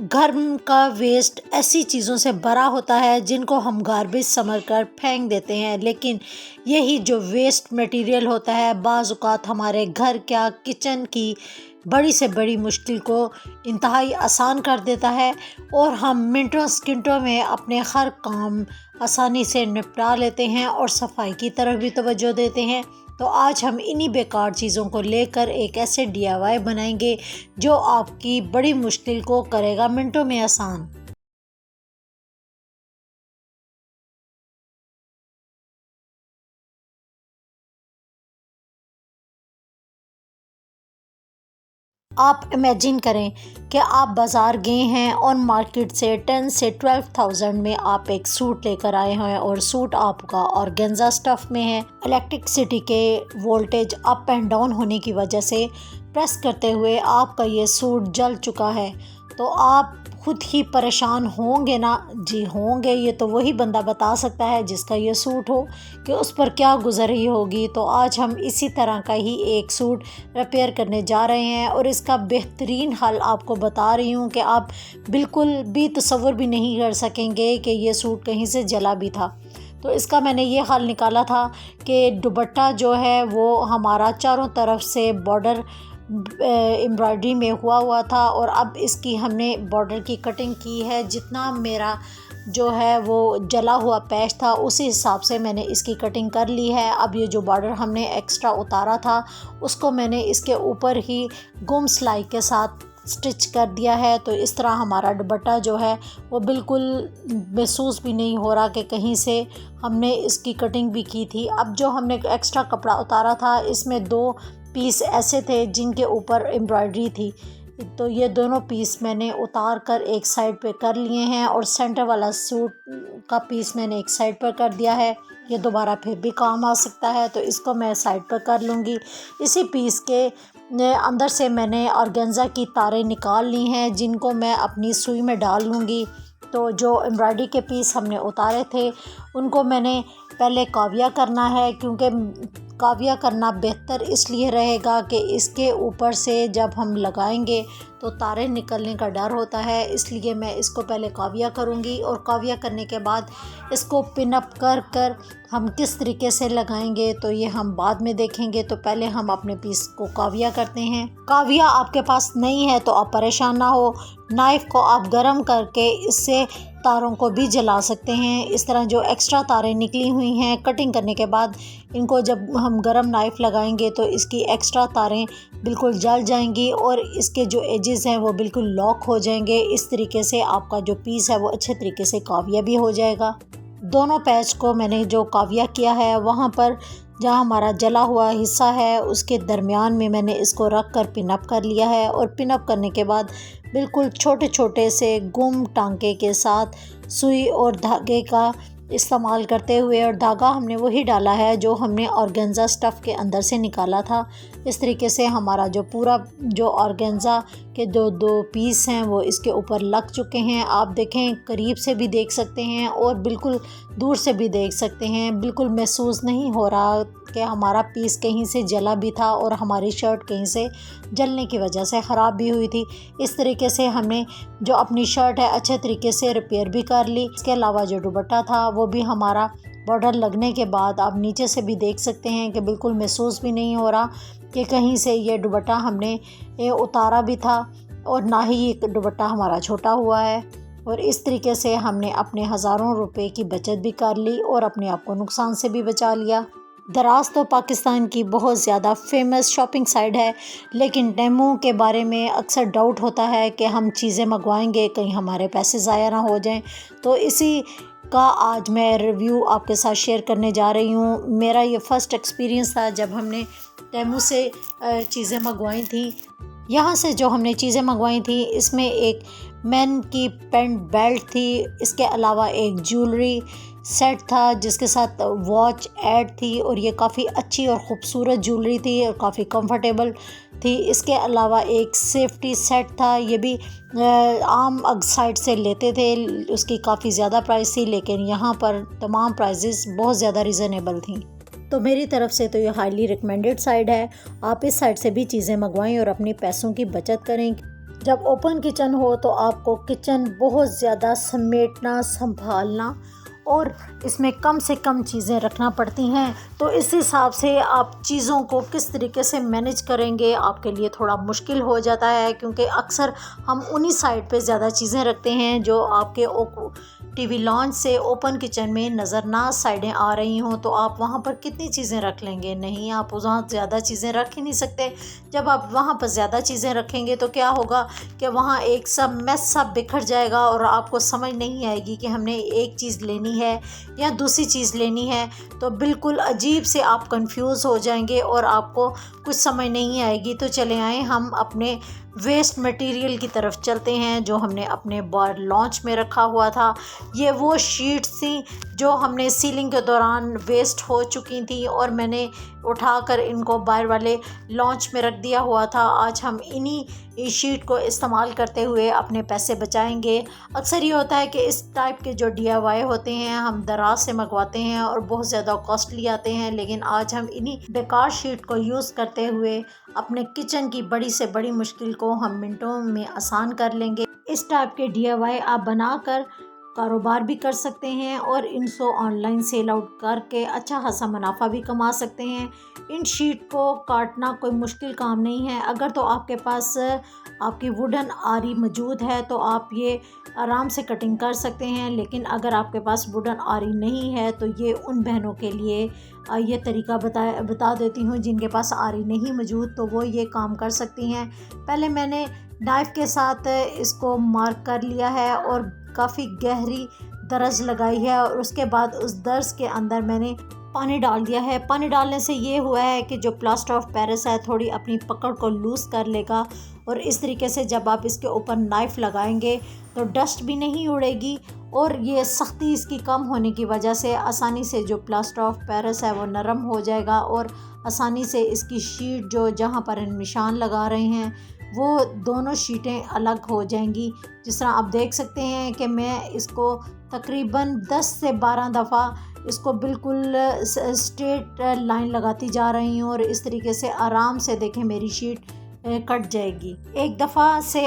घर का वेस्ट ऐसी चीज़ों से भरा होता है जिनको हम गार्बेज समझकर फेंक देते हैं, लेकिन यही जो वेस्ट मटेरियल होता है बाज़ औक़ात हमारे घर क्या किचन की बड़ी से बड़ी मुश्किल को इंतहाई आसान कर देता है और हम मिनटों सेकंडों में अपने हर काम आसानी से निपटा लेते हैं और सफाई की तरफ भी तवज्जो देते हैं। तो आज हम इन्हीं बेकार चीज़ों को लेकर एक ऐसे DIY बनाएंगे जो आपकी बड़ी मुश्किल को करेगा मिनटों में आसान। आप इमेजिन करें कि आप बाज़ार गए हैं और मार्केट से 10 से 12,000 में आप एक सूट लेकर आए हैं और सूट आपका ऑर्गेन्जा स्टफ़ में है। इलेक्ट्रिसिटी के वोल्टेज अप एंड डाउन होने की वजह से प्रेस करते हुए आपका ये सूट जल चुका है, तो आप खुद ही परेशान होंगे ना? जी होंगे। ये तो वही बंदा बता सकता है जिसका ये सूट हो कि उस पर क्या गुजर रही होगी। तो आज हम इसी तरह का ही एक सूट रिपेयर करने जा रहे हैं और इसका बेहतरीन हल आपको बता रही हूँ कि आप बिल्कुल भी तसव्वुर भी नहीं कर सकेंगे कि ये सूट कहीं से जला भी था। तो इसका मैंने ये हल निकाला था कि दुपट्टा जो है वो हमारा चारों तरफ से बॉर्डर एम्ब्रॉयडरी में हुआ था और अब इसकी हमने बॉर्डर की कटिंग की है। जितना मेरा जो है वो जला हुआ पैच था उसी हिसाब से मैंने इसकी कटिंग कर ली है। अब ये जो बॉर्डर हमने एक्स्ट्रा उतारा था उसको मैंने इसके ऊपर ही गुम सिलाई के साथ स्टिच कर दिया है। तो इस तरह हमारा दुपट्टा जो है वो बिल्कुल महसूस भी नहीं हो रहा कि कहीं से हमने इसकी कटिंग भी की थी। अब जो हमने एक्स्ट्रा कपड़ा उतारा था इसमें 2 पीस ऐसे थे जिनके ऊपर एम्ब्रॉयडरी थी, तो ये दोनों पीस मैंने उतार कर एक साइड पे कर लिए हैं और सेंटर वाला सूट का पीस मैंने एक साइड पर कर दिया है। ये दोबारा फिर भी काम आ सकता है, तो इसको मैं साइड पर कर लूँगी। इसी पीस के अंदर से मैंने ऑर्गेन्जा की तारें निकाल ली हैं जिनको मैं अपनी सुई में डाल लूँगी। तो जो एम्ब्रॉयडरी के पीस हमने उतारे थे उनको मैंने पहले काविया करना है, क्योंकि काविया करना बेहतर इसलिए रहेगा कि इसके ऊपर से जब हम लगाएंगे तो तारे निकलने का डर होता है, इसलिए मैं इसको पहले काविया करूंगी और काविया करने के बाद इसको पिन अप कर कर हम किस तरीके से लगाएंगे तो ये हम बाद में देखेंगे। तो पहले हम अपने पीस को काविया करते हैं। काविया आपके पास नहीं है तो आप परेशान ना हो, नाइफ़ को आप गर्म करके इससे तारों को भी जला सकते हैं। इस तरह जो एक्स्ट्रा तारें निकली हुई हैं कटिंग करने के बाद, इनको जब हम गरम नाइफ़ लगाएंगे तो इसकी एक्स्ट्रा तारें बिल्कुल जल जाएंगी और इसके जो एजेस हैं वो बिल्कुल लॉक हो जाएंगे। इस तरीके से आपका जो पीस है वो अच्छे तरीके से काविया भी हो जाएगा। दोनों पैच को मैंने जो काविया किया है वहाँ पर जहाँ हमारा जला हुआ हिस्सा है उसके दरमियान में मैंने इसको रख कर पिन अप कर लिया है और पिन अप करने के बाद बिल्कुल छोटे छोटे से गुम टांके के साथ सुई और धागे का इस्तेमाल करते हुए, और धागा हमने वही डाला है जो हमने ऑर्गेन्जा स्टफ़ के अंदर से निकाला था। इस तरीके से हमारा जो पूरा जो ऑर्गेन्जा के दो पीस हैं वो इसके ऊपर लग चुके हैं। आप देखें, करीब से भी देख सकते हैं और बिल्कुल दूर से भी देख सकते हैं। बिल्कुल महसूस नहीं हो रहा कि हमारा पीस कहीं से जला भी था और हमारी शर्ट कहीं से जलने की वजह से ख़राब भी हुई थी। इस तरीके से हमने जो अपनी शर्ट है अच्छे तरीके से रिपेयर भी कर ली। इसके अलावा जो दुपट्टा था वो भी हमारा बॉर्डर लगने के बाद आप नीचे से भी देख सकते हैं कि बिल्कुल महसूस भी नहीं हो रहा कि कहीं से ये दुपट्टा हमने उतारा भी था और ना ही ये दुपट्टा हमारा छोटा हुआ है। और इस तरीके से हमने अपने हज़ारों रुपए की बचत भी कर ली और अपने आप को नुकसान से भी बचा लिया। दराज तो पाकिस्तान की बहुत ज़्यादा फेमस शॉपिंग साइट है, लेकिन टेमू के बारे में अक्सर डाउट होता है कि हम चीज़ें मंगवाएंगे कहीं हमारे पैसे ज़ाया ना हो जाएं। तो इसी का आज मैं रिव्यू आपके साथ शेयर करने जा रही हूँ। मेरा ये फ़र्स्ट एक्सपीरियंस था जब हमने टेमू से चीज़ें मंगवाई थी। यहाँ से जो हमने चीज़ें मंगवाई थी इसमें एक मैन की पेंट बेल्ट थी, इसके अलावा एक ज्वेलरी सेट था जिसके साथ वॉच ऐड थी और ये काफ़ी अच्छी और ख़ूबसूरत ज्वेलरी थी और काफ़ी कंफर्टेबल थी। इसके अलावा एक सेफ्टी सेट था, ये भी आम साइट से लेते थे, उसकी काफ़ी ज़्यादा प्राइस थी, लेकिन यहाँ पर तमाम प्राइसेस बहुत ज़्यादा रिजनेबल थी। तो मेरी तरफ से तो ये हाईली रिकमेंडेड साइट है। आप इस साइट से भी चीज़ें मंगवाएं और अपने पैसों की बचत करें। जब ओपन किचन हो तो आपको किचन बहुत ज़्यादा समेटना, संभालना और इसमें कम से कम चीज़ें रखना पड़ती हैं। तो इस हिसाब से आप चीज़ों को किस तरीके से मैनेज करेंगे आपके लिए थोड़ा मुश्किल हो जाता है, क्योंकि अक्सर हम उन्हीं साइड पे ज़्यादा चीज़ें रखते हैं जो आपके टीवी लॉन्च से ओपन किचन में नज़र ना साइडें आ रही हों। तो आप वहाँ पर कितनी चीज़ें रख लेंगे? नहीं, आप वहाँ ज़्यादा चीज़ें रख ही नहीं सकते। जब आप वहाँ पर ज़्यादा चीज़ें रखेंगे तो क्या होगा कि वहाँ एक सब मैस सब बिखर जाएगा और आपको समझ नहीं आएगी कि हमने एक चीज़ लेनी है या दूसरी चीज़ लेनी है। तो बिल्कुल अजीब से आप कंफ्यूज हो जाएंगे और आपको कुछ समझ नहीं आएगी। तो चले आए हम अपने वेस्ट मटेरियल की तरफ चलते हैं जो हमने अपने बार लॉन्च में रखा हुआ था। ये वो शीट्स थी जो हमने सीलिंग के दौरान वेस्ट हो चुकी थी और मैंने उठाकर इनको बाहर वाले लॉन्च में रख दिया हुआ था। आज हम इन्हीं शीट को इस्तेमाल करते हुए अपने पैसे बचाएंगे। अक्सर ये होता है कि इस टाइप के जो DIY होते हैं हम दराज से मंगवाते हैं और बहुत ज़्यादा कॉस्टली आते हैं, लेकिन आज हम इन्हीं बेकार शीट को यूज़ करते हुए अपने किचन की बड़ी से बड़ी मुश्किल को हम मिनटों में आसान कर लेंगे। इस टाइप के DIY आप बनाकर कारोबार भी कर सकते हैं और इनको ऑनलाइन सेल आउट करके अच्छा खासा मुनाफा भी कमा सकते हैं। इन शीट को काटना कोई मुश्किल काम नहीं है। अगर तो आपके पास आपकी वुडन आरी मौजूद है तो आप ये आराम से कटिंग कर सकते हैं, लेकिन अगर आपके पास वुडन आरी नहीं है तो ये उन बहनों के लिए ये तरीका बता देती हूँ जिनके पास आरी नहीं मौजूद, तो वो ये काम कर सकती हैं। पहले मैंने नाइफ़ के साथ इसको मार्क कर लिया है और काफ़ी गहरी दर्ज लगाई है और उसके बाद उस दर्ज के अंदर मैंने पानी डाल दिया है। पानी डालने से ये हुआ है कि जो प्लास्टर ऑफ पेरिस है थोड़ी अपनी पकड़ को लूज़ कर लेगा और इस तरीके से जब आप इसके ऊपर नाइफ़ लगाएंगे तो डस्ट भी नहीं उड़ेगी और ये सख्ती इसकी कम होने की वजह से आसानी से जो प्लास्टर ऑफ पेरिस है वो नरम हो जाएगा और आसानी से इसकी शीट जो जहाँ पर निशान लगा रहे हैं वो दोनों शीटें अलग हो जाएंगी। जिस तरह आप देख सकते हैं कि मैं इसको तकरीबन 10 से 12 दफ़ा इसको बिल्कुल स्ट्रेट लाइन लगाती जा रही हूँ और इस तरीके से आराम से देखें मेरी शीट कट जाएगी। एक दफ़ा से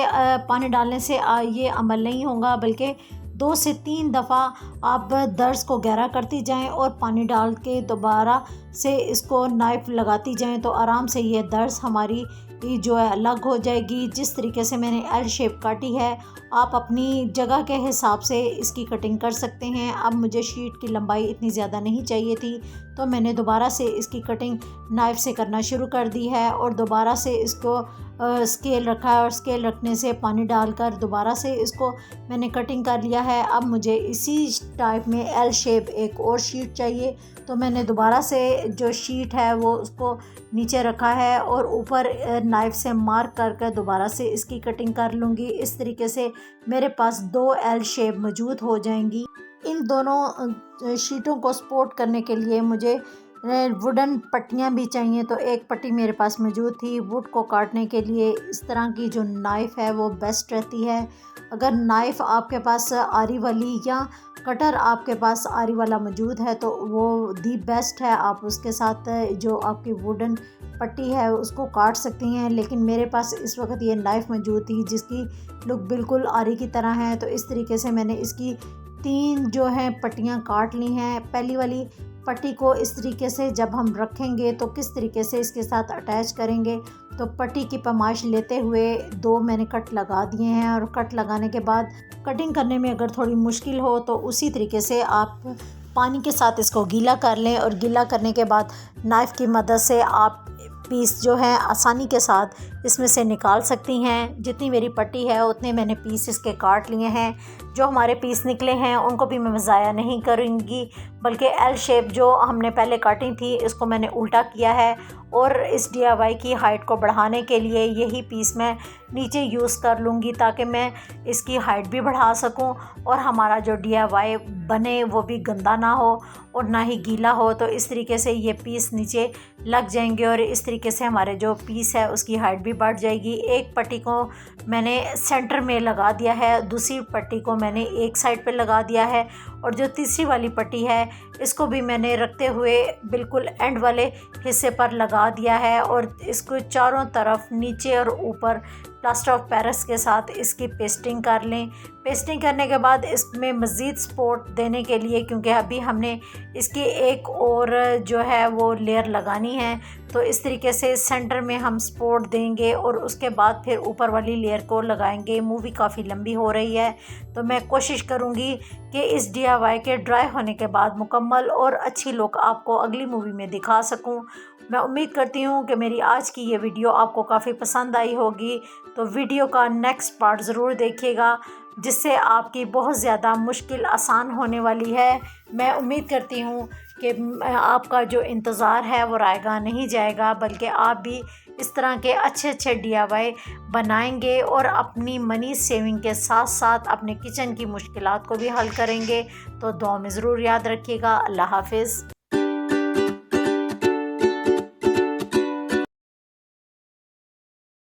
पानी डालने से ये अमल नहीं होगा, बल्कि 2 से 3 दफ़ा आप दर्ज को गहरा करती जाएं और पानी डाल के दोबारा से इसको नाइफ़ लगाती जाएं तो आराम से ये दर्ज हमारी जो है अलग हो जाएगी। जिस तरीके से मैंने एल शेप काटी है आप अपनी जगह के हिसाब से इसकी कटिंग कर सकते हैं। अब मुझे शीट की लंबाई इतनी ज़्यादा नहीं चाहिए थी तो मैंने दोबारा से इसकी कटिंग नाइफ़ से करना शुरू कर दी है और दोबारा से इसको स्केल रखा है और स्केल रखने से पानी डालकर दोबारा से इसको मैंने कटिंग कर लिया है। अब मुझे इसी टाइप में एल शेप एक और शीट चाहिए तो मैंने दोबारा से जो शीट है वो उसको नीचे रखा है और ऊपर नाइफ़ से मार्क करके दोबारा से इसकी कटिंग कर लूँगी। इस तरीके से मेरे पास 2 एल शेप मौजूद हो जाएंगी। इन दोनों शीटों को सपोर्ट करने के लिए मुझे वुडन पट्टियाँ भी चाहिए, तो एक पट्टी मेरे पास मौजूद थी। वुड को काटने के लिए इस तरह की जो नाइफ़ है वो बेस्ट रहती है। अगर नाइफ़ आपके पास आरी वाली या कटर आपके पास आरी वाला मौजूद है तो वो दी बेस्ट है, आप उसके साथ जो आपकी वुडन पट्टी है उसको काट सकती हैं। लेकिन मेरे पास इस वक्त ये नाइफ़ मौजूद थी जिसकी लुक बिल्कुल आरी की तरह है, तो इस तरीके से मैंने इसकी 3 जो है पट्टियाँ काट ली हैं। पहली वाली पट्टी को इस तरीके से जब हम रखेंगे तो किस तरीके से इसके साथ अटैच करेंगे, तो पट्टी की पैमाइश लेते हुए 2 मैंने कट लगा दिए हैं और कट लगाने के बाद कटिंग करने में अगर थोड़ी मुश्किल हो तो उसी तरीके से आप पानी के साथ इसको गीला कर लें और गीला करने के बाद नाइफ़ की मदद से आप पीस जो है आसानी के साथ इसमें से निकाल सकती हैं। जितनी मेरी पट्टी है उतने मैंने पीस इसके काट लिए हैं। जो हमारे पीस निकले हैं उनको भी मैं ज़ाया नहीं करूँगी, बल्कि एल शेप जो हमने पहले काटी थी इसको मैंने उल्टा किया है और इस DIY की हाइट को बढ़ाने के लिए यही पीस मैं नीचे यूज़ कर लूँगी ताकि मैं इसकी हाइट भी बढ़ा सकूँ और हमारा जो DIY बने वो भी गंदा ना हो और ना ही गीला हो। तो इस तरीके से ये पीस नीचे लग जाएंगे और इस तरीके से हमारे जो पीस है उसकी हाइट भी बढ़ जाएगी। एक पट्टी को मैंने सेंटर में लगा दिया है, दूसरी पट्टी को मैंने एक साइड पे लगा दिया है और जो तीसरी वाली पट्टी है इसको भी मैंने रखते हुए बिल्कुल एंड वाले हिस्से पर लगा दिया है और इसको चारों तरफ नीचे और ऊपर प्लास्टर ऑफ पेरिस के साथ इसकी पेस्टिंग कर लें। पेस्टिंग करने के बाद इसमें मज़ीद सपोर्ट देने के लिए, क्योंकि अभी हमने इसकी एक और जो है वो लेयर लगानी है, तो इस तरीके से सेंटर में हम सपोर्ट देंगे और उसके बाद फिर ऊपर वाली लेयर को लगाएंगे। मूवी काफ़ी लंबी हो रही है, तो मैं कोशिश करूँगी कि इस DIY के ड्राई होने के बाद मुकम्मल और अच्छी लुक आपको अगली मूवी में दिखा सकूं। मैं उम्मीद करती हूँ कि मेरी आज की ये वीडियो आपको काफ़ी पसंद आई होगी, तो वीडियो का नेक्स्ट पार्ट ज़रूर देखिएगा, जिससे आपकी बहुत ज़्यादा मुश्किल आसान होने वाली है। मैं उम्मीद करती हूँ कि आपका जो इंतज़ार है वो रायगा नहीं जाएगा, बल्कि आप भी इस तरह के अच्छे अच्छे DIY बनाएंगे और अपनी मनी सेविंग के साथ साथ अपने किचन की मुश्किलात को भी हल करेंगे। तो दुआ में ज़रूर याद रखिएगा। अल्लाह हाफ़िज़।